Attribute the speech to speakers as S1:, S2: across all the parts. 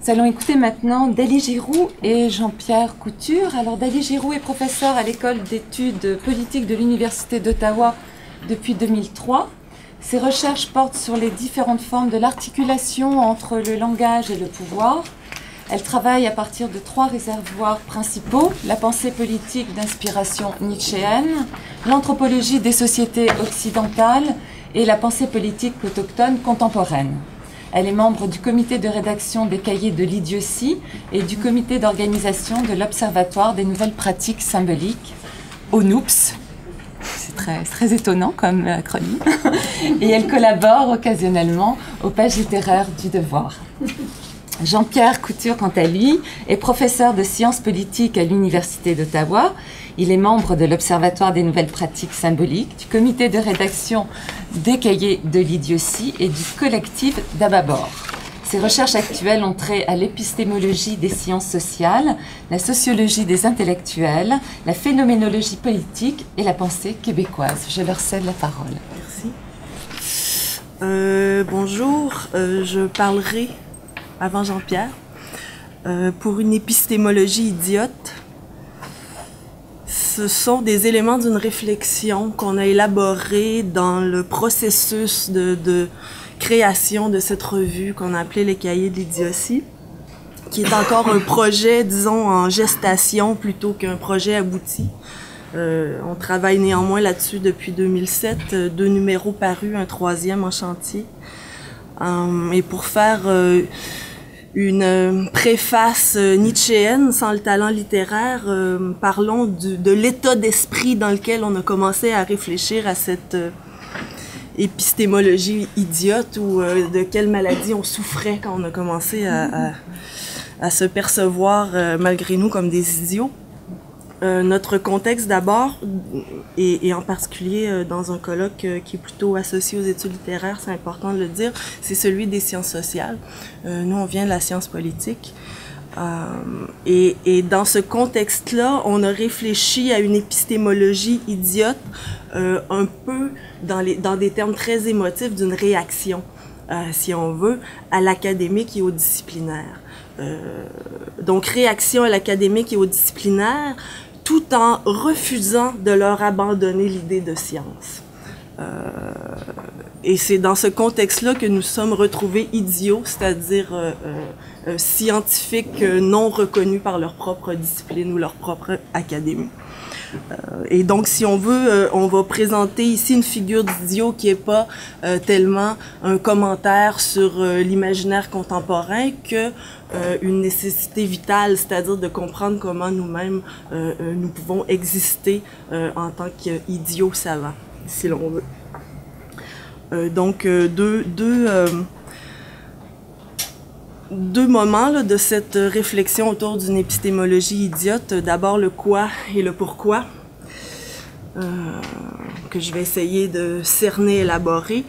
S1: Nous allons écouter maintenant Dali Giroux et Jean-Pierre Couture. Alors Dali Giroux est professeur à l'école d'études politiques de l'Université d'Ottawa depuis 2003. Ses recherches portent sur les différentes formes de l'articulation entre le langage et le pouvoir. Elle travaille à partir de 3 réservoirs principaux: la pensée politique d'inspiration nietzschéenne, l'anthropologie des sociétés occidentales et la pensée politique autochtone contemporaine. Elle est membre du comité de rédaction des cahiers de l'idiotie et du comité d'organisation de l'Observatoire des nouvelles pratiques symboliques, ONOUPS. C'est très étonnant comme acronyme. Et elle collabore occasionnellement aux pages littéraires du Devoir. Jean-Pierre Couture, quant à lui, est professeur de sciences politiques à l'Université d'Ottawa. Il est membre de l'Observatoire des nouvelles pratiques symboliques, du comité de rédaction des cahiers de l'idiotie et du collectif d'Ababor. Ses recherches actuelles ont trait à l'épistémologie des sciences sociales, la sociologie des intellectuels, la phénoménologie politique et la pensée québécoise. Je leur cède la parole.
S2: Merci. Bonjour, je parlerai avant Jean-Pierre pour une épistémologie idiote. Ce sont des éléments d'une réflexion qu'on a élaborée dans le processus de création de cette revue qu'on a appelée les cahiers de l'idiotie, qui est encore un projet, disons, en gestation plutôt qu'un projet abouti. On travaille néanmoins là-dessus depuis 2007, 2 numéros parus, un 3e en chantier. Et pour faire une préface nietzschéenne sans le talent littéraire, parlons de l'état d'esprit dans lequel on a commencé à réfléchir à cette épistémologie idiote, ou de quelle maladie on souffrait quand on a commencé à se percevoir malgré nous comme des idiots. Notre contexte d'abord, et en particulier dans un colloque qui est plutôt associé aux études littéraires, c'est important de le dire, c'est celui des sciences sociales. Nous, on vient de la science politique. Et dans ce contexte-là, on a réfléchi à une épistémologie idiote, un peu dans des termes très émotifs, d'une réaction, si on veut, à l'académique et au disciplinaire. Donc, réaction à l'académique et au disciplinaire, tout en refusant de leur abandonner l'idée de science. Et c'est dans ce contexte-là que nous sommes retrouvés idiots, c'est-à-dire scientifiques non reconnus par leur propre discipline ou leur propre académie. Et donc, si on veut, on va présenter ici une figure d'idiot qui n'est pas tellement un commentaire sur l'imaginaire contemporain que une nécessité vitale, c'est-à-dire de comprendre comment nous-mêmes nous pouvons exister en tant qu'idiots savants, si l'on veut. Donc, deux moments là, de cette réflexion autour d'une épistémologie idiote. D'abord le quoi et le pourquoi, que je vais essayer de cerner, élaborer.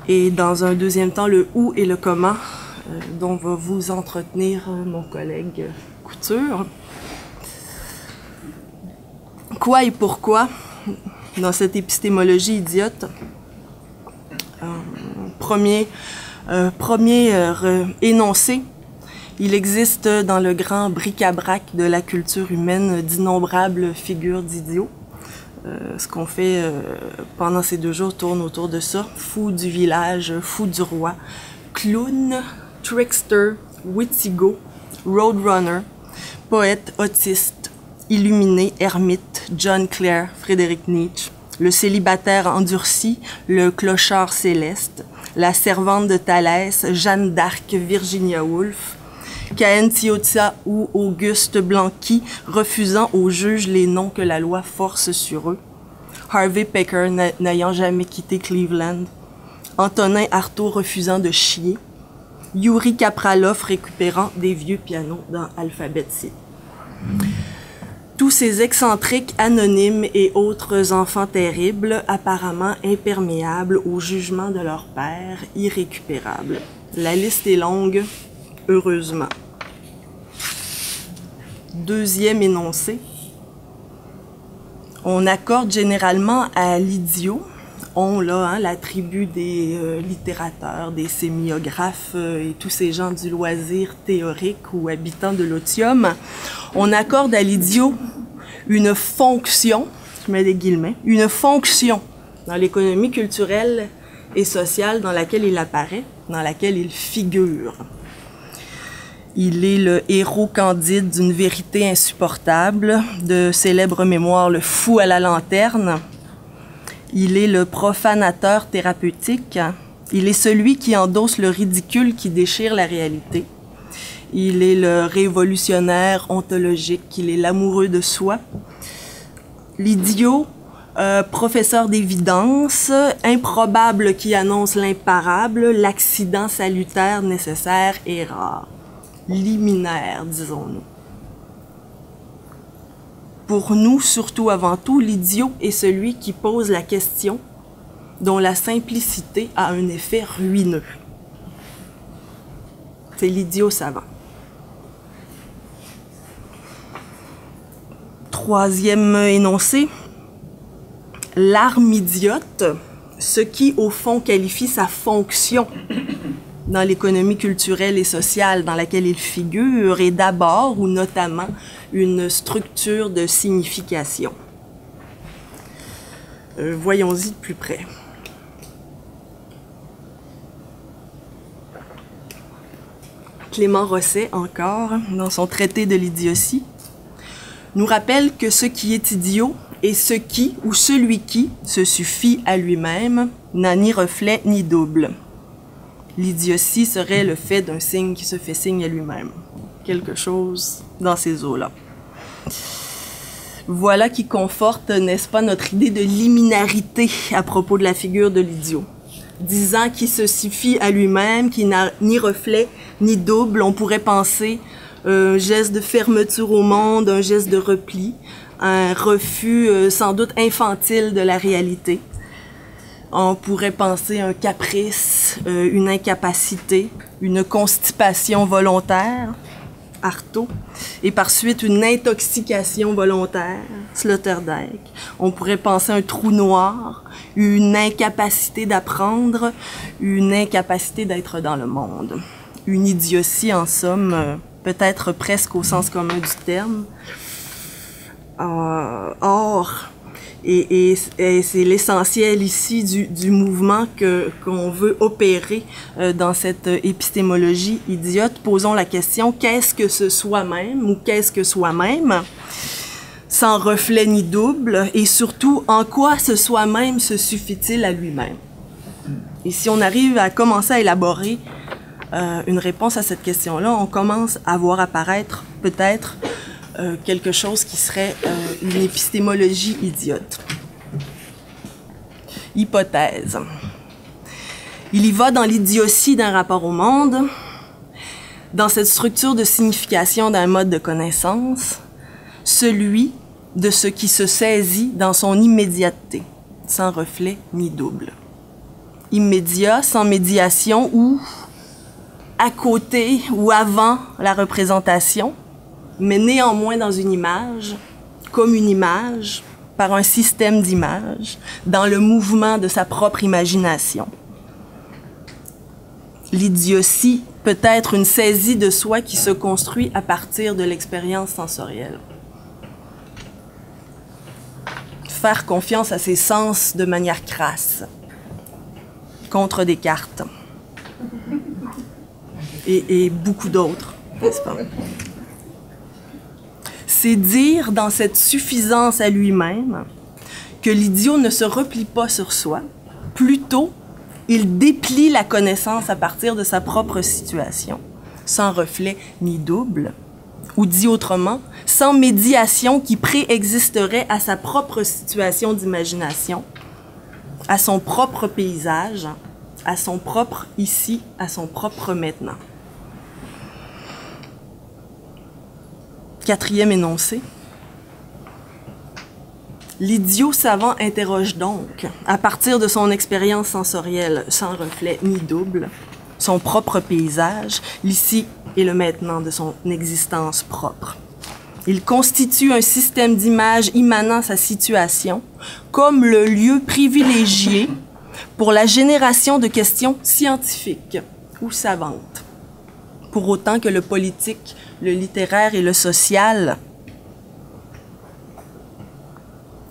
S2: Et dans un deuxième temps, le où et le comment, dont va vous entretenir mon collègue Couture. Quoi et pourquoi dans cette épistémologie idiote? Premier énoncé, il existe dans le grand bric-à-brac de la culture humaine d'innombrables figures d'idiots. Ce qu'on fait pendant ces 2 jours tourne autour de ça. Fou du village, fou du roi, clown, trickster, wittigo, roadrunner, poète, autiste, illuminé, ermite, John Clare, Frédéric Nietzsche, le célibataire endurci, le clochard céleste, la servante de Thalès, Jeanne d'Arc, Virginia Woolf, Cahen Tiotsa ou Auguste Blanqui, refusant aux juges les noms que la loi force sur eux, Harvey Pecker n'ayant jamais quitté Cleveland, Antonin Artaud refusant de chier, Yuri Kapralov récupérant des vieux pianos dans Alphabet C. Tous ces excentriques anonymes et autres enfants terribles, apparemment imperméables au jugement de leur père, irrécupérables. La liste est longue, heureusement. Deuxième énoncé. On accorde généralement à l'idiot, ont là la tribu des littérateurs, des sémiographes et tous ces gens du loisir théorique ou habitants de l'otium. On accorde à l'idiot une fonction, je mets des guillemets, une fonction dans l'économie culturelle et sociale dans laquelle il apparaît, dans laquelle il figure. Il est le héros candide d'une vérité insupportable, de célèbres mémoires Le fou à la lanterne. Il est le profanateur thérapeutique. Il est celui qui endosse le ridicule qui déchire la réalité. Il est le révolutionnaire ontologique. Il est l'amoureux de soi. L'idiot, professeur d'évidence, improbable qui annonce l'imparable, l'accident salutaire nécessaire et rare. Liminaire, disons-nous. Pour nous, surtout avant tout, l'idiot est celui qui pose la question dont la simplicité a un effet ruineux. C'est l'idiot savant. Troisième énoncé, l'arme idiote, ce qui au fond qualifie sa fonction dans l'économie culturelle et sociale dans laquelle il figure, est d'abord ou notamment une structure de signification. Voyons-y de plus près. Clément Rosset, encore, dans son traité de l'idiotie, nous rappelle que ce qui est idiot est ce qui, ou celui qui, se suffit à lui-même, n'a ni reflet ni double. L'idiotie serait le fait d'un signe qui se fait signe à lui-même. Quelque chose dans ces eaux-là. Voilà qui conforte, n'est-ce pas, notre idée de liminarité à propos de la figure de l'idiot. Disant qu'il se suffit à lui-même, qu'il n'a ni reflet ni double, on pourrait penser un geste de fermeture au monde, un geste de repli, un refus sans doute infantile de la réalité. On pourrait penser un caprice, une incapacité, une constipation volontaire, Artaud, et par suite une intoxication volontaire, Sloterdijk. On pourrait penser un trou noir, une incapacité d'apprendre, une incapacité d'être dans le monde. Une idiotie, en somme, peut-être presque au sens commun du terme. Or, et c'est l'essentiel ici du mouvement qu'on veut opérer dans cette épistémologie idiote. Posons la question, qu'est-ce que ce soi-même ou qu'est-ce que soi-même, sans reflet ni double, et surtout, en quoi ce soi-même se suffit-il à lui-même? Et si on arrive à commencer à élaborer une réponse à cette question-là, on commence à voir apparaître peut-être quelque chose qui serait une épistémologie idiote. Hypothèse. Il y va dans l'idiotie d'un rapport au monde, dans cette structure de signification d'un mode de connaissance, celui de ce qui se saisit dans son immédiateté, sans reflet ni double. Immédiat, sans médiation ou à côté ou avant la représentation, mais néanmoins dans une image, comme une image, par un système d'images, dans le mouvement de sa propre imagination. L'idiotie peut être une saisie de soi qui se construit à partir de l'expérience sensorielle. Faire confiance à ses sens de manière crasse, contre Descartes, et beaucoup d'autres, n'est-ce pas? C'est dire dans cette suffisance à lui-même que l'idiot ne se replie pas sur soi, plutôt il déplie la connaissance à partir de sa propre situation, sans reflet ni double, ou dit autrement, sans médiation qui préexisterait à sa propre situation d'imagination, à son propre paysage, à son propre ici, à son propre maintenant. Quatrième énoncé. L'idiot savant interroge donc, à partir de son expérience sensorielle sans reflet ni double, son propre paysage, l'ici et le maintenant de son existence propre. Il constitue un système d'images immanent à sa situation comme le lieu privilégié pour la génération de questions scientifiques ou savantes. Pour autant que le politique, le littéraire et le social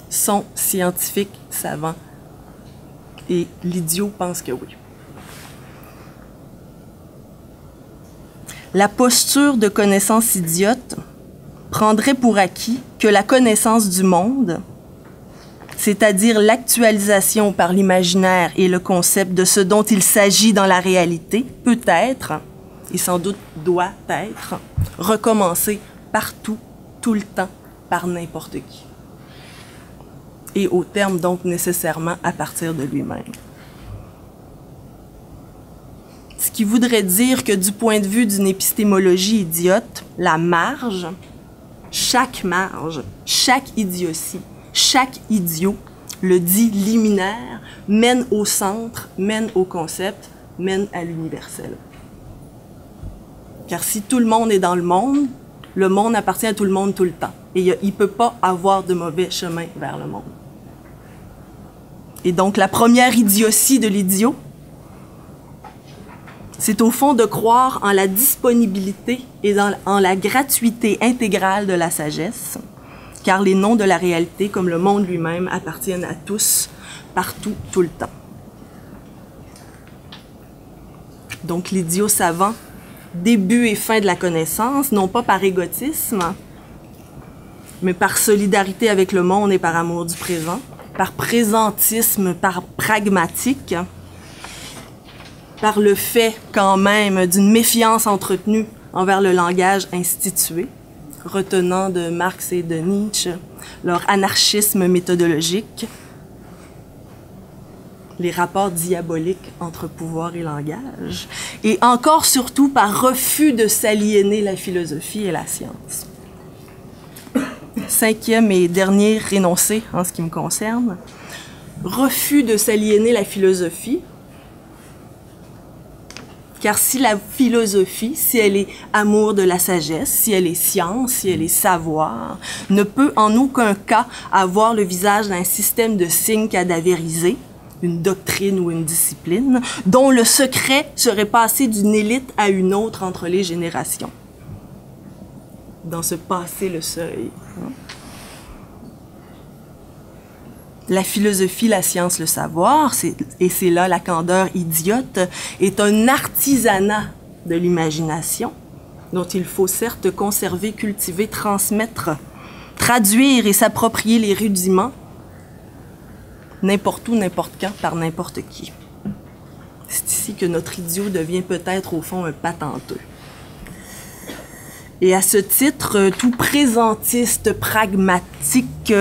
S2: sont scientifiques, savants. Et l'idiot pense que oui. La posture de connaissance idiote prendrait pour acquis que la connaissance du monde, c'est-à-dire l'actualisation par l'imaginaire et le concept de ce dont il s'agit dans la réalité, peut être, et sans doute doit être, recommencée partout, tout le temps, par n'importe qui. Et au terme donc nécessairement à partir de lui-même. Ce qui voudrait dire que du point de vue d'une épistémologie idiote, la marge, chaque idiotie, chaque idiot, le dit liminaire, mène au centre, mène au concept, mène à l'universel. Car si tout le monde est dans le monde appartient à tout le monde tout le temps. Et il ne peut pas avoir de mauvais chemin vers le monde. Et donc la première idiotie de l'idiot, c'est au fond de croire en la disponibilité et en la gratuité intégrale de la sagesse, car les noms de la réalité, comme le monde lui-même, appartiennent à tous, partout, tout le temps. Donc l'idiot savant, début et fin de la connaissance, non pas par égotisme, mais par solidarité avec le monde et par amour du présent, par présentisme, par pragmatique, par le fait quand même d'une méfiance entretenue envers le langage institué, retenant de Marx et de Nietzsche leur anarchisme méthodologique, les rapports diaboliques entre pouvoir et langage, et encore surtout par refus de s'aliéner la philosophie et la science. Cinquième et dernier énoncé en ce qui me concerne, refus de s'aliéner la philosophie, car si la philosophie, si elle est amour de la sagesse, si elle est science, si elle est savoir, ne peut en aucun cas avoir le visage d'un système de signes cadavérisés, une doctrine ou une discipline, dont le secret serait passé d'une élite à une autre entre les générations. Dans ce passer le seuil. La philosophie, la science, le savoir, et c'est là la candeur idiote, est un artisanat de l'imagination dont il faut certes conserver, cultiver, transmettre, traduire et s'approprier les rudiments, n'importe où, n'importe quand, par n'importe qui. C'est ici que notre idiot devient peut-être au fond un patenteux. Et à ce titre, tout présentiste pragmatique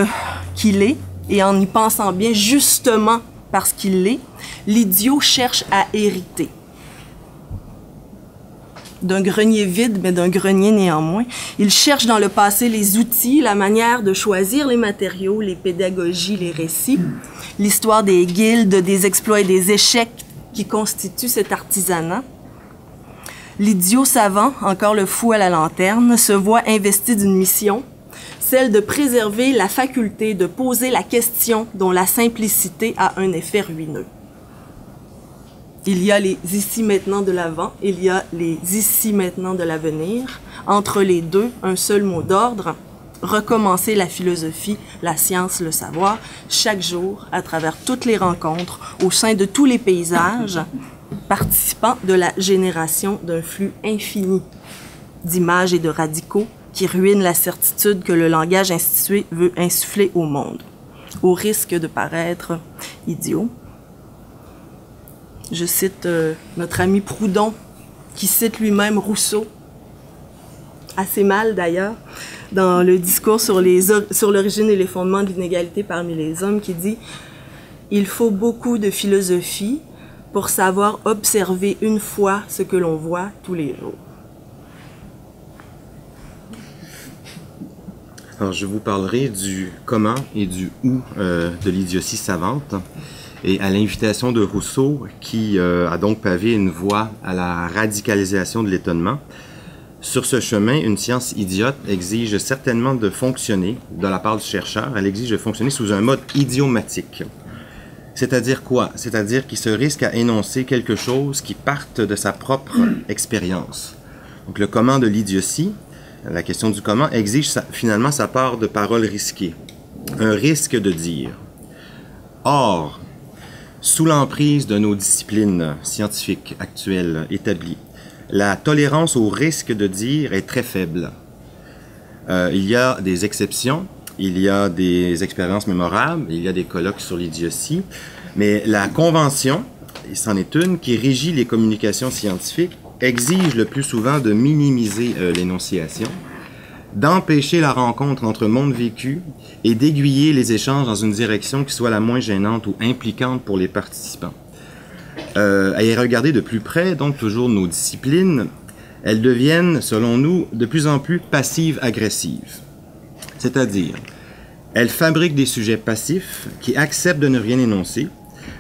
S2: qu'il est, et en y pensant bien, justement parce qu'il l'est, l'idiot cherche à hériter. D'un grenier vide, mais d'un grenier néanmoins. Il cherche dans le passé les outils, la manière de choisir les matériaux, les pédagogies, les récits, l'histoire des guildes, des exploits et des échecs qui constituent cet artisanat. L'idiot savant, encore le fou à la lanterne, se voit investi d'une mission, celle de préserver la faculté de poser la question dont la simplicité a un effet ruineux. Il y a les ici-maintenant de l'avant, il y a les ici-maintenant de l'avenir. Entre les deux, un seul mot d'ordre, recommencer la philosophie, la science, le savoir, chaque jour, à travers toutes les rencontres, au sein de tous les paysages, participant de la génération d'un flux infini d'images et de radicaux qui ruinent la certitude que le langage institué veut insuffler au monde, au risque de paraître idiot. Je cite notre ami Proudhon, qui cite lui-même Rousseau, assez mal d'ailleurs, dans le discours sur l'origine et les fondements de l'inégalité parmi les hommes, qui dit « Il faut beaucoup de philosophie pour savoir observer une fois ce que l'on voit tous les jours. »
S3: Alors, je vous parlerai du comment et du où de l'idiotie savante. Et à l'invitation de Rousseau, qui a donc pavé une voie à la radicalisation de l'étonnement, Sur ce chemin, une science idiote exige certainement de fonctionner, de la part du chercheur, elle exige de fonctionner sous un mode idiomatique. C'est-à-dire quoi? C'est-à-dire qu'il se risque à énoncer quelque chose qui parte de sa propre expérience. Donc le comment de l'idiotie, la question du comment, exige finalement sa part de parole risquée, un risque de dire. Or, sous l'emprise de nos disciplines scientifiques actuelles établies, la tolérance au risque de dire est très faible. Il y a des exceptions, il y a des expériences mémorables, il y a des colloques sur l'idiotie, mais la convention, et c'en est une, qui régit les communications scientifiques, exige le plus souvent de minimiser l'énonciation, d'empêcher la rencontre entre monde vécu et d'aiguiller les échanges dans une direction qui soit la moins gênante ou impliquante pour les participants. À y regarder de plus près, donc toujours nos disciplines, elles deviennent, selon nous, de plus en plus passives-agressives. C'est-à-dire, elles fabriquent des sujets passifs qui acceptent de ne rien énoncer,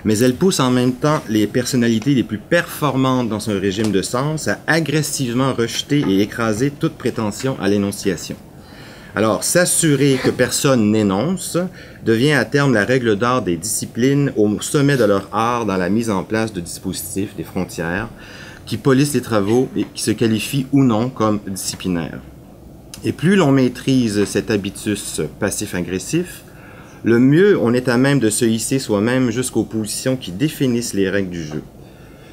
S3: mais elles poussent en même temps les personnalités les plus performantes dans ce régime de sens à agressivement rejeter et écraser toute prétention à l'énonciation. Alors, s'assurer que personne n'énonce devient à terme la règle d'art des disciplines au sommet de leur art dans la mise en place de dispositifs, des frontières, qui polissent les travaux et qui se qualifient ou non comme disciplinaires. Et plus l'on maîtrise cet habitus passif-agressif, le mieux on est à même de se hisser soi-même jusqu'aux positions qui définissent les règles du jeu.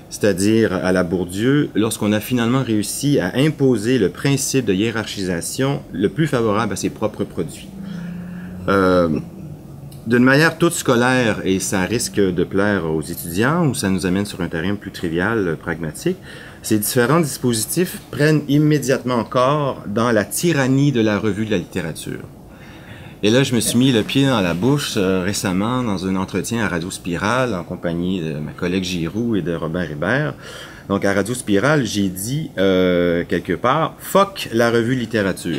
S3: C'est-à-dire, à la Bourdieu, lorsqu'on a finalement réussi à imposer le principe de hiérarchisation le plus favorable à ses propres produits. D'une manière toute scolaire, et ça risque de plaire aux étudiants, ou ça nous amène sur un terrain plus trivial, pragmatique, ces différents dispositifs prennent immédiatement corps dans la tyrannie de la revue de la littérature. Et là, je me suis mis le pied dans la bouche récemment dans un entretien à Radio Spirale en compagnie de ma collègue Giroux et de Robert Hébert. Donc, à Radio Spirale, j'ai dit quelque part « Fuck la revue littérature ».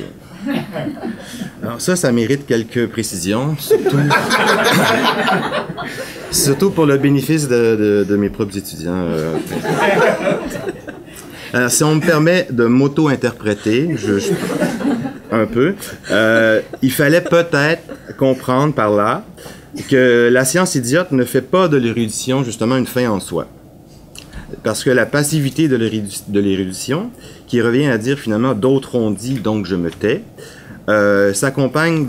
S3: Alors ça mérite quelques précisions, surtout pour le bénéfice de mes propres étudiants. Alors, si on me permet de m'auto-interpréter, un peu, il fallait peut-être comprendre par là que la science idiote ne fait pas de l'érudition justement une fin en soi. Parce que la passivité de l'érudition, qui revient à dire finalement « d'autres ont dit, donc je me tais », s'accompagne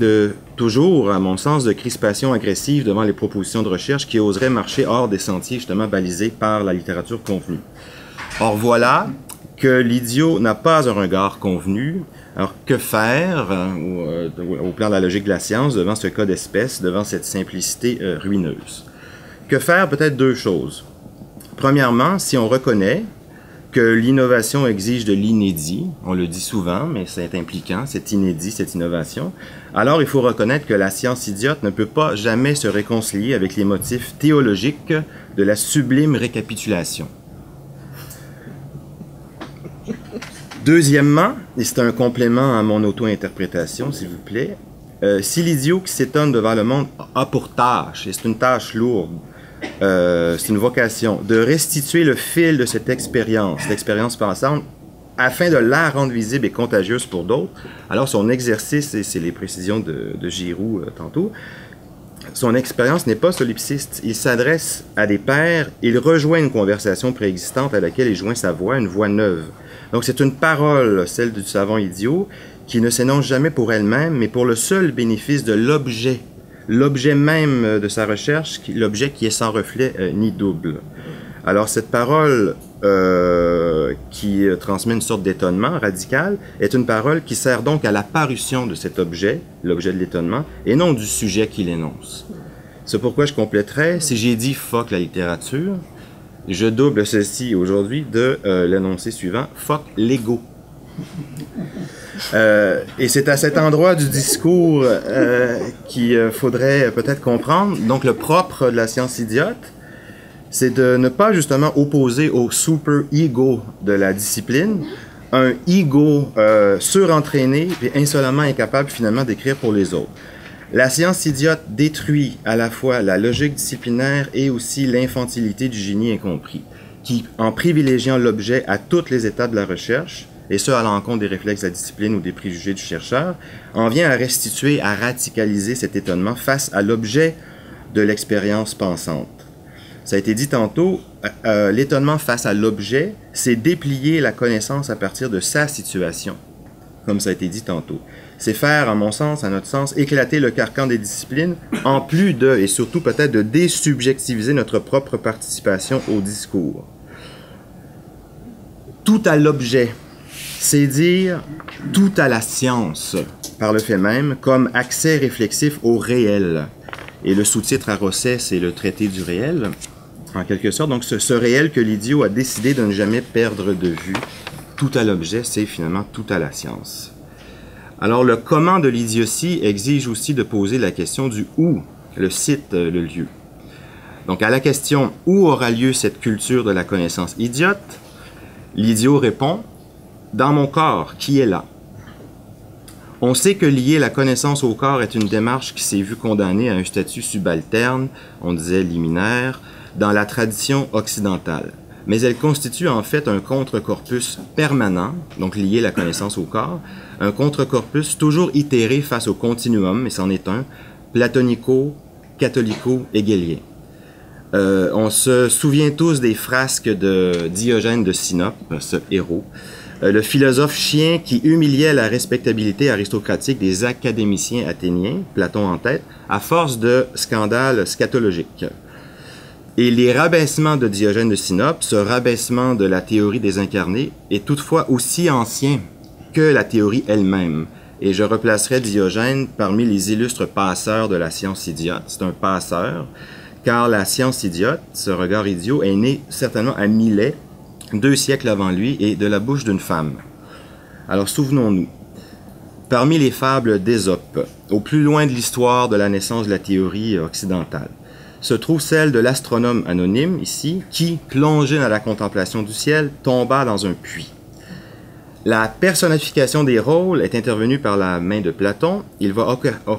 S3: toujours, à mon sens, de crispation agressive devant les propositions de recherche qui oseraient marcher hors des sentiers justement balisés par la littérature convenue. Or voilà que l'idiot n'a pas un regard convenu. Alors que faire, au plan de la logique de la science, devant ce cas d'espèce, devant cette simplicité ruineuse? Que faire? Peut-être deux choses. Premièrement, si on reconnaît que l'innovation exige de l'inédit, on le dit souvent, mais c'est impliquant, c'est inédit, cette innovation, alors il faut reconnaître que la science idiote ne peut pas jamais se réconcilier avec les motifs théologiques de la sublime récapitulation. Deuxièmement, et c'est un complément à mon auto-interprétation, s'il vous plaît, si l'idiot qui s'étonne devant le monde a pour tâche, et c'est une tâche lourde, c'est une vocation, de restituer le fil de cette expérience, l'expérience passante, afin de la rendre visible et contagieuse pour d'autres, alors son exercice, et c'est les précisions de Giroux tantôt, son expérience n'est pas solipsiste. Il s'adresse à des pairs, il rejoint une conversation préexistante à laquelle il joint sa voix, une voix neuve. Donc c'est une parole, celle du savant idiot, qui ne s'énonce jamais pour elle-même, mais pour le seul bénéfice de l'objet, l'objet même de sa recherche, l'objet qui est sans reflet ni double. Alors cette parole qui transmet une sorte d'étonnement radical est une parole qui sert donc à la parution de cet objet, l'objet de l'étonnement, et non du sujet qui l'énonce. C'est pourquoi je compléterai, si j'ai dit « fuck la littérature », je double ceci aujourd'hui de l'énoncé suivant « fuck l'ego ». Et c'est à cet endroit du discours qu'il faudrait peut-être comprendre. Donc le propre de la science idiote, c'est de ne pas justement opposer au super-ego de la discipline un ego surentraîné et insolemment incapable finalement d'écrire pour les autres. La science idiote détruit à la fois la logique disciplinaire et aussi l'infantilité du génie incompris, qui, en privilégiant l'objet à toutes les étapes de la recherche, et ce à l'encontre des réflexes de la discipline ou des préjugés du chercheur, en vient à restituer, à radicaliser cet étonnement face à l'objet de l'expérience pensante. Ça a été dit tantôt, l'étonnement face à l'objet, c'est déplier la connaissance à partir de sa situation, comme ça a été dit tantôt. C'est faire, à mon sens, à notre sens, éclater le carcan des disciplines, en plus de, et surtout peut-être de désubjectiviser notre propre participation au discours. Tout à l'objet, c'est dire tout à la science, par le fait même, comme accès réflexif au réel. Et le sous-titre à Rosset, c'est le traité du réel, en quelque sorte. Donc, ce réel que l'idiot a décidé de ne jamais perdre de vue. Tout à l'objet, c'est finalement tout à la science. Alors, le comment de l'idiotie exige aussi de poser la question du où, le site, le lieu. Donc, à la question « Où aura lieu cette culture de la connaissance idiote ?», l'idiot répond « Dans mon corps, qui est là ?» On sait que lier la connaissance au corps est une démarche qui s'est vue condamnée à un statut subalterne, on disait liminaire, dans la tradition occidentale. Mais elle constitue en fait un contre-corpus permanent, donc lier la connaissance au corps, un contre-corpus toujours itéré face au continuum, et c'en est un, platonico-catholico-hegelien. On se souvient tous des frasques de Diogène de Sinope, ce héros, le philosophe chien qui humiliait la respectabilité aristocratique des académiciens athéniens, Platon en tête, à force de scandales scatologiques. Et les rabaissements de Diogène de Sinope, ce rabaissement de la théorie des incarnés, est toutefois aussi ancien que la théorie elle-même. Et je replacerai Diogène parmi les illustres passeurs de la science idiote. C'est un passeur, car la science idiote, ce regard idiot, est né certainement à Milet, 2 siècles avant lui, et de la bouche d'une femme. Alors souvenons-nous, parmi les fables d'Ésope, au plus loin de l'histoire de la naissance de la théorie occidentale, se trouve celle de l'astronome anonyme, ici, qui, plongé dans la contemplation du ciel, tomba dans un puits. La personnification des rôles est intervenue par la main de Platon. Il va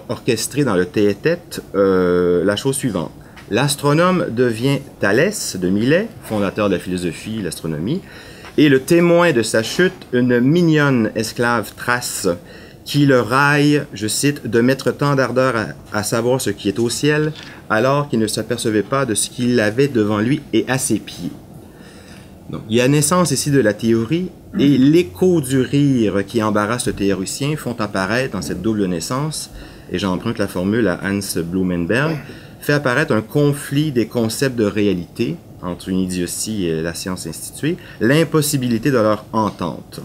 S3: orchestrer dans le tête-à-tête la chose suivante. L'astronome devient Thalès de Milet, fondateur de la philosophie, l'astronomie, et le témoin de sa chute, une mignonne esclave Thrace, qui le raille, je cite, de mettre tant d'ardeur à savoir ce qui est au ciel, alors qu'il ne s'apercevait pas de ce qu'il avait devant lui et à ses pieds. Donc, il y a naissance ici de la théorie, et l'écho du rire qui embarrasse le théoricien font apparaître dans cette double naissance, et j'emprunte la formule à Hans Blumenberg, fait apparaître un conflit des concepts de réalité entre une idiotie et la science instituée, l'impossibilité de leur entente.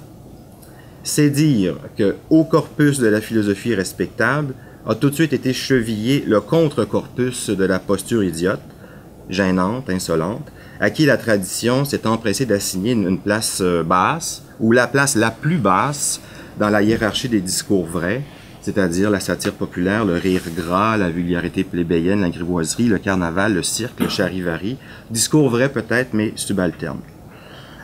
S3: C'est dire que au corpus de la philosophie respectable a tout de suite été chevillé le contre-corpus de la posture idiote, gênante, insolente, à qui la tradition s'est empressée d'assigner une place basse, ou la place la plus basse dans la hiérarchie des discours vrais, c'est-à-dire la satire populaire, le rire gras, la vulgarité plébéienne, la grivoiserie, le carnaval, le cirque, le charivari. Discours vrai peut-être, mais subalterne.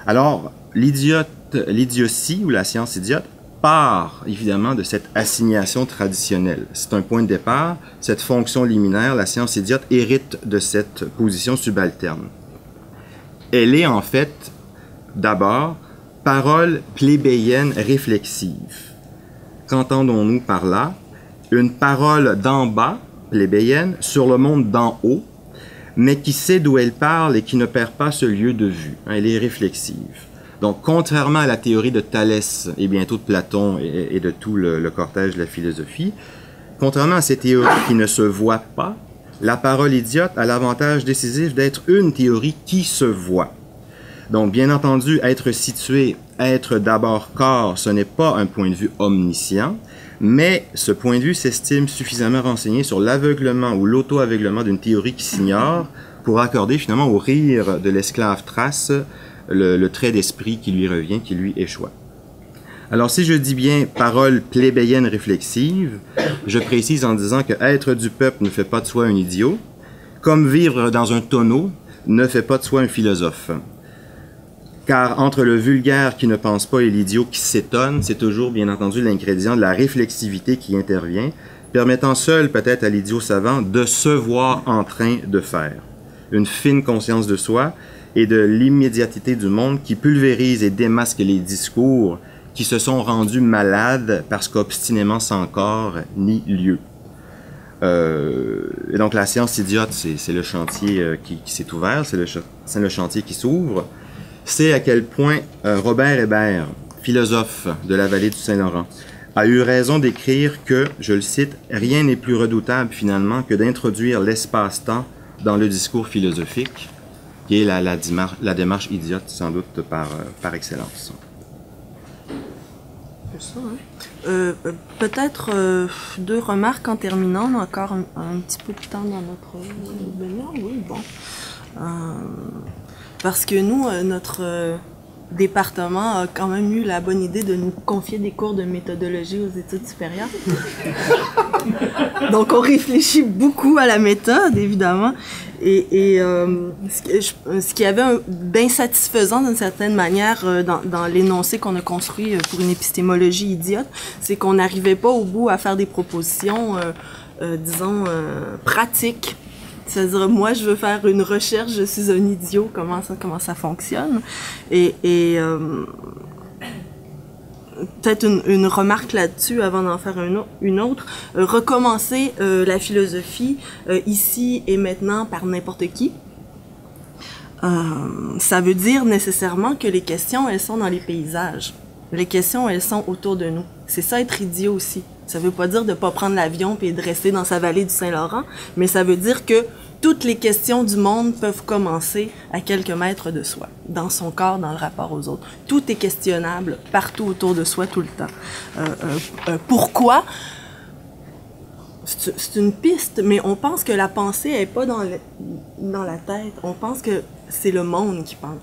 S3: Alors, l'idiotie ou la science idiote part évidemment de cette assignation traditionnelle. C'est un point de départ. Cette fonction liminaire, la science idiote, hérite de cette position subalterne. Elle est en fait, d'abord, parole plébéienne réflexive. Qu'entendons-nous par là? Une parole d'en bas, plébéienne, sur le monde d'en haut, mais qui sait d'où elle parle et qui ne perd pas ce lieu de vue. Elle est réflexive. Donc, contrairement à la théorie de Thalès et bientôt de Platon et de tout le cortège de la philosophie, contrairement à ces théories qui ne se voient pas, la parole idiote a l'avantage décisif d'être une théorie qui se voit. Donc, bien entendu, être situé, être d'abord corps, ce n'est pas un point de vue omniscient, mais ce point de vue s'estime suffisamment renseigné sur l'aveuglement ou l'auto-aveuglement d'une théorie qui s'ignore pour accorder finalement au rire de l'esclave Thrace le trait d'esprit qui lui revient, qui lui échoit. Alors, si je dis bien parole plébéienne réflexive, je précise en disant que être du peuple ne fait pas de soi un idiot, comme vivre dans un tonneau ne fait pas de soi un philosophe. Car entre le vulgaire qui ne pense pas et l'idiot qui s'étonne, c'est toujours, bien entendu, l'ingrédient de la réflexivité qui intervient, permettant seul peut-être à l'idiot savant de se voir en train de faire. Une fine conscience de soi et de l'immédiateté du monde qui pulvérise et démasque les discours qui se sont rendus malades parce qu'obstinément sans corps ni lieu. Et donc la science idiote, c'est le chantier qui s'est ouvert, c'est le chantier qui s'ouvre. C'est à quel point Robert Hébert, philosophe de la vallée du Saint-Laurent, a eu raison d'écrire que, je le cite, « Rien n'est plus redoutable finalement que d'introduire l'espace-temps dans le discours philosophique », qui est la démarche idiote sans doute par excellence.
S2: Ça, hein? Peut-être deux remarques en terminant, on a encore un petit peu de temps dans notre webinaire, oui, bon. Parce que nous, notre département a quand même eu la bonne idée de nous confier des cours de méthodologie aux études supérieures. Donc on réfléchit beaucoup à la méthode, évidemment. Et ce qui avait d'insatisfaisant d'une certaine manière dans l'énoncé qu'on a construit pour une épistémologie idiote, c'est qu'on n'arrivait pas au bout à faire des propositions, disons, pratiques. C'est-à-dire, moi, je veux faire une recherche, je suis un idiot, comment ça fonctionne. Peut-être une remarque là-dessus avant d'en faire une autre. Recommencer la philosophie ici et maintenant par n'importe qui. Ça veut dire nécessairement que les questions, elles sont dans les paysages. Les questions, elles sont autour de nous. C'est ça être idiot aussi. Ça veut pas dire de pas prendre l'avion et de rester dans sa vallée du Saint-Laurent, mais ça veut dire que toutes les questions du monde peuvent commencer à quelques mètres de soi, dans son corps, dans le rapport aux autres. Tout est questionnable partout autour de soi, tout le temps. Pourquoi? C'est une piste, mais on pense que la pensée n'est pas dans la tête. On pense que c'est le monde qui pense.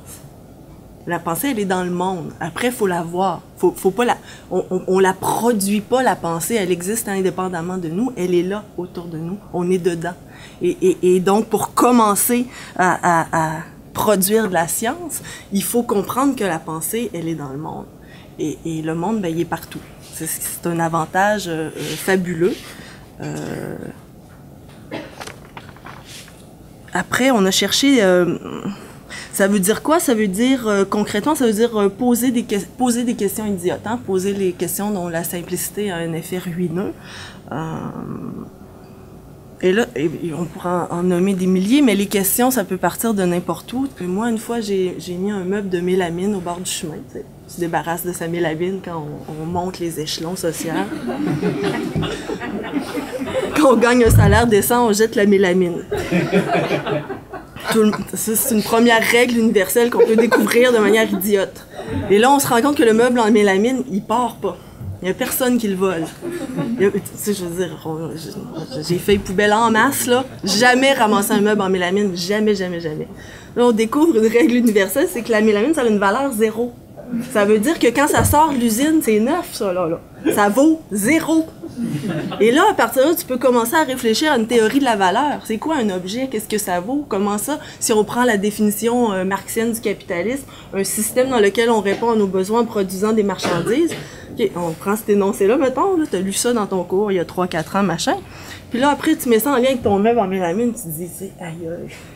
S2: La pensée, elle est dans le monde. Après, il faut la voir. Faut pas on la produit pas, la pensée. Elle existe indépendamment de nous. Elle est là, autour de nous. On est dedans. Et donc, pour commencer à produire de la science, il faut comprendre que la pensée, elle est dans le monde. Et le monde, ben, il est partout. C'est un avantage fabuleux. Après, on a cherché... ça veut dire quoi? Ça veut dire, concrètement, ça veut dire poser des questions idiotes, hein? Poser les questions dont la simplicité a un effet ruineux. Et là, on pourra en nommer des milliers, mais les questions, ça peut partir de n'importe où. Et moi, une fois, j'ai mis un meuble de mélamine au bord du chemin. Tu sais. On se débarrasse de sa mélamine quand on monte les échelons sociaux. Quand on gagne un salaire décent, on jette la mélamine. C'est une première règle universelle qu'on peut découvrir de manière idiote. Et là, on se rend compte que le meuble en mélamine, il part pas. Il n'y a personne qui le vole. Tu sais, je veux dire, j'ai fait poubelle en masse, là. Jamais ramasser un meuble en mélamine. Jamais, jamais, jamais. Là, on découvre une règle universelle, c'est que la mélamine, ça a une valeur 0. Ça veut dire que quand ça sort de l'usine, c'est neuf, ça, là. Ça vaut 0. Et là, à partir de là, tu peux commencer à réfléchir à une théorie de la valeur. C'est quoi un objet? Qu'est-ce que ça vaut? Comment ça? Si on prend la définition marxienne du capitalisme, un système dans lequel on répond à nos besoins en produisant des marchandises. OK, on prend cet énoncé-là, mettons, tu as lu ça dans ton cours il y a 3-4 ans, machin. Puis là, après, tu mets ça en lien avec ton meuble en mélamine, tu te dis, aïe,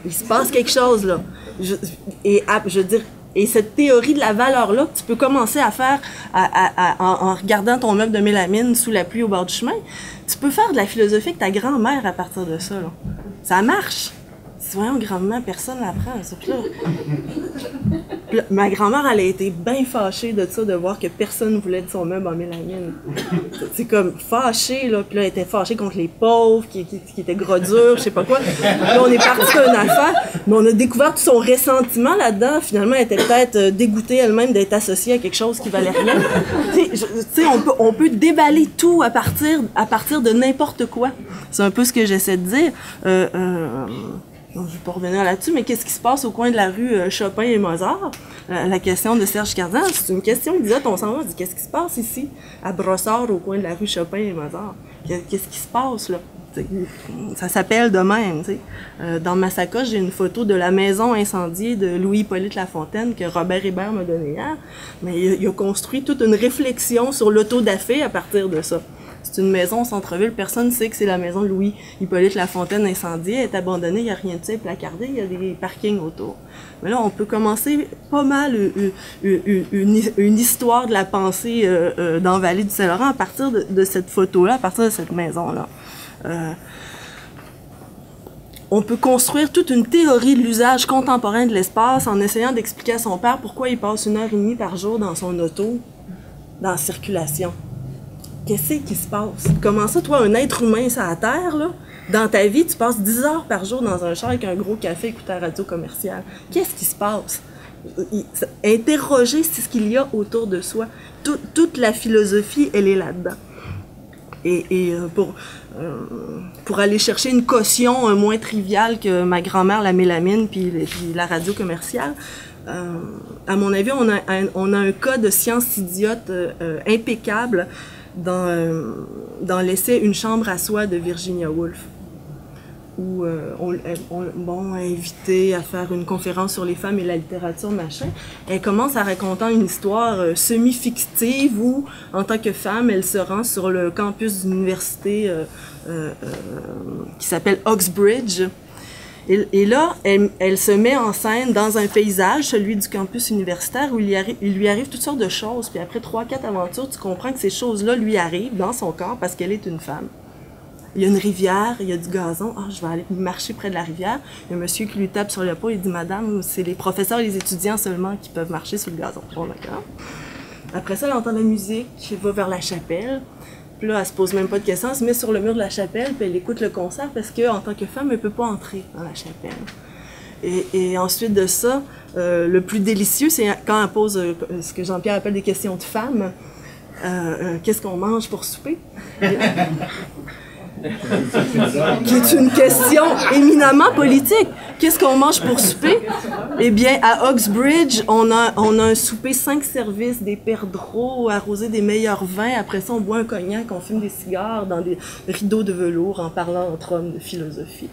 S2: il se passe quelque chose, là. Je veux dire, et cette théorie de la valeur-là, tu peux commencer à faire en regardant ton meuble de mélamine sous la pluie au bord du chemin. Tu peux faire de la philosophie avec ta grand-mère à partir de ça, là. Ça marche. Voyons, grand-mère, personne l'apprend. Ma grand-mère, elle a été bien fâchée de ça, de voir que personne ne voulait de son meuble en mélamine. C'est comme fâchée, là. Puis là, elle était fâchée contre les pauvres, qui étaient gros durs, je sais pas quoi. Là, on est parti sur une affaire, mais on a découvert tout son ressentiment là-dedans. Finalement, elle était peut-être dégoûtée elle-même d'être associée à quelque chose qui valait rien. Tu sais, on peut déballer tout à partir de n'importe quoi. C'est un peu ce que j'essaie de dire. Je ne vais pas revenir là-dessus, mais qu'est-ce qui se passe au coin de la rue Chopin et Mozart? La question de Serge Cardin, c'est une question idiote. On s'en va, on dit qu'est-ce qui se passe ici, à Brossard, au coin de la rue Chopin et Mozart? Qu'est-ce qui se passe là? Ça s'appelle de même. Dans ma sacoche, j'ai une photo de la maison incendiée de Louis-Hippolyte Lafontaine que Robert Hébert m'a donnée hier. Mais il a construit toute une réflexion sur l'autodafé à partir de ça. C'est une maison au centre-ville, personne ne sait que c'est la maison de Louis-Hippolyte Lafontaine incendiée, elle est abandonnée, il n'y a rien de ça, placardé, il y a des parkings autour. Mais là, on peut commencer pas mal une histoire de la pensée dans la vallée du Saint-Laurent à partir de cette photo-là, à partir de cette maison-là. On peut construire toute une théorie de l'usage contemporain de l'espace en essayant d'expliquer à son père pourquoi il passe 1h30 par jour dans son auto, dans la circulation. Qu'est-ce qui se passe? Comment ça, toi, un être humain sur la Terre, là, dans ta vie, tu passes 10 heures par jour dans un char avec un gros café écoutant la radio commerciale. Qu'est-ce qui se passe? Interroger ce qu'il y a autour de soi. Toute la philosophie, elle est là-dedans. Et pour aller chercher une caution moins triviale que ma grand-mère, la mélamine, puis la radio commerciale, à mon avis, on a un cas de science idiote impeccable dans l'essai « Une chambre à soi » de Virginia Woolf, où on est invité à faire une conférence sur les femmes et la littérature, machin. Elle commence en racontant une histoire semi-fictive où, en tant que femme, elle se rend sur le campus d'une université qui s'appelle Oxbridge. Et là, elle se met en scène dans un paysage, celui du campus universitaire, où il lui arrive toutes sortes de choses. Puis après 3-4 aventures, tu comprends que ces choses-là lui arrivent dans son corps parce qu'elle est une femme. Il y a une rivière, il y a du gazon. Ah, je vais aller marcher près de la rivière. Il y a un monsieur qui lui tape sur l'épaule. Il dit « Madame, c'est les professeurs et les étudiants seulement qui peuvent marcher sur le gazon. » Bon, d'accord. Après ça, elle entend la musique, elle va vers la chapelle. Puis là, elle se pose même pas de questions. Elle se met sur le mur de la chapelle, puis elle écoute le concert parce qu'en tant que femme, elle peut pas entrer dans la chapelle. Et ensuite de ça, le plus délicieux, c'est quand elle pose ce que Jean-Pierre appelle des questions de femmes. Qu'est-ce qu'on mange pour souper? Qui est une question éminemment politique. Qu'est-ce qu'on mange pour souper? Eh bien, à Oxbridge, on a un souper 5 services, des perdreaux arrosés des meilleurs vins. Après ça, on boit un cognac, on fume des cigares dans des rideaux de velours en parlant entre hommes de philosophie.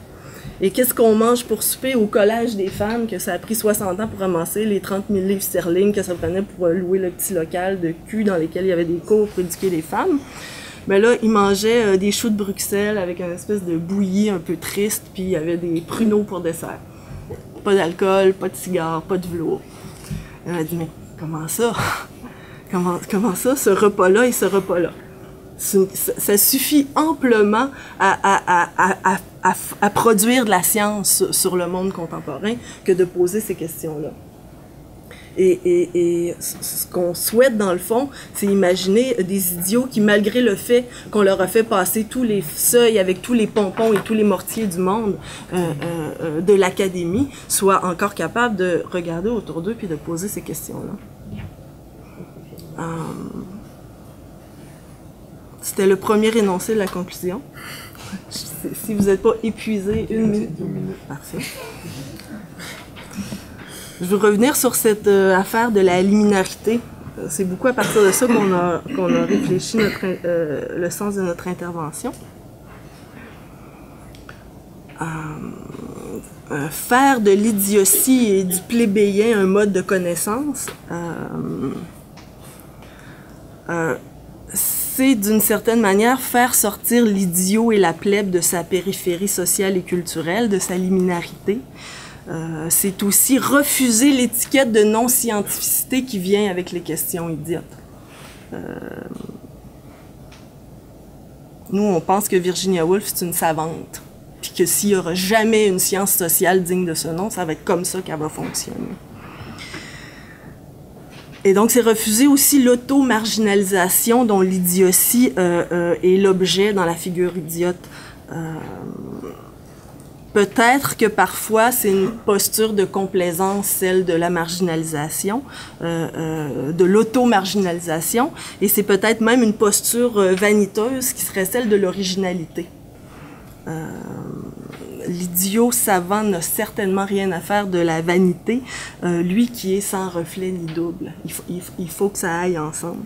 S2: Et qu'est-ce qu'on mange pour souper au Collège des femmes, que ça a pris 60 ans pour ramasser les 30 000 livres sterling que ça prenait pour louer le petit local de cul dans lequel il y avait des cours pour éduquer les femmes? Mais là, ils mangeaient des choux de Bruxelles avec une espèce de bouillie un peu triste, puis il y avait des pruneaux pour dessert. Pas d'alcool, pas de cigares, pas de velours. Elle m'a dit, mais comment ça? Comment ça, ce repas-là et ce repas-là? Ça suffit amplement à produire de la science sur le monde contemporain que de poser ces questions-là. Et ce qu'on souhaite, dans le fond, c'est imaginer des idiots qui, malgré le fait qu'on leur a fait passer tous les seuils avec tous les pompons et tous les mortiers du monde de l'académie, soient encore capables de regarder autour d'eux puis de poser ces questions-là. C'était le premier énoncé de la conclusion. Si vous n'êtes pas épuisé, 1 minute. Parfait. Je veux revenir sur cette affaire de la liminarité. C'est beaucoup à partir de ça qu'on a réfléchi le sens de notre intervention. Faire de l'idiotie et du plébéien un mode de connaissance, c'est d'une certaine manière faire sortir l'idiot et la plèbe de sa périphérie sociale et culturelle, de sa liminarité. C'est aussi refuser l'étiquette de non-scientificité qui vient avec les questions idiotes. Nous, on pense que Virginia Woolf, c'est une savante, puis que s'il n'y aura jamais une science sociale digne de ce nom, ça va être comme ça qu'elle va fonctionner. Et donc, c'est refuser aussi l'auto-marginalisation dont l'idiotie est l'objet dans la figure idiote. Peut-être que parfois, c'est une posture de complaisance, celle de la marginalisation, de l'auto-marginalisation, et c'est peut-être même une posture vaniteuse qui serait celle de l'originalité. L'idiot savant n'a certainement rien à faire de la vanité, lui qui est sans reflet ni double. Il faut que ça aille ensemble.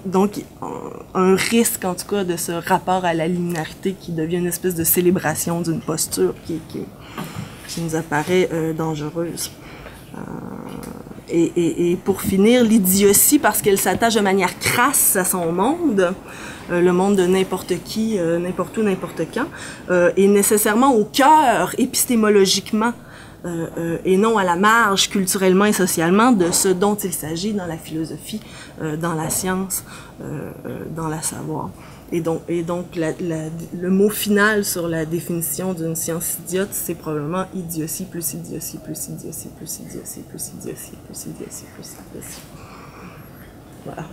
S2: Donc, un risque, en tout cas, de ce rapport à la liminarité qui devient une espèce de célébration d'une posture qui nous apparaît dangereuse. Et pour finir, l'idiotie, parce qu'elle s'attache de manière crasse à son monde, le monde de n'importe qui, n'importe où, n'importe quand, est nécessairement au cœur, épistémologiquement, et non à la marge, culturellement et socialement, de ce dont il s'agit dans la philosophie, dans la science, dans la savoir. Et donc le mot final sur la définition d'une science idiote, c'est probablement idiotie plus idiotie plus idiotie plus idiotie plus idiotie plus idiotie plus idiotie. Voilà.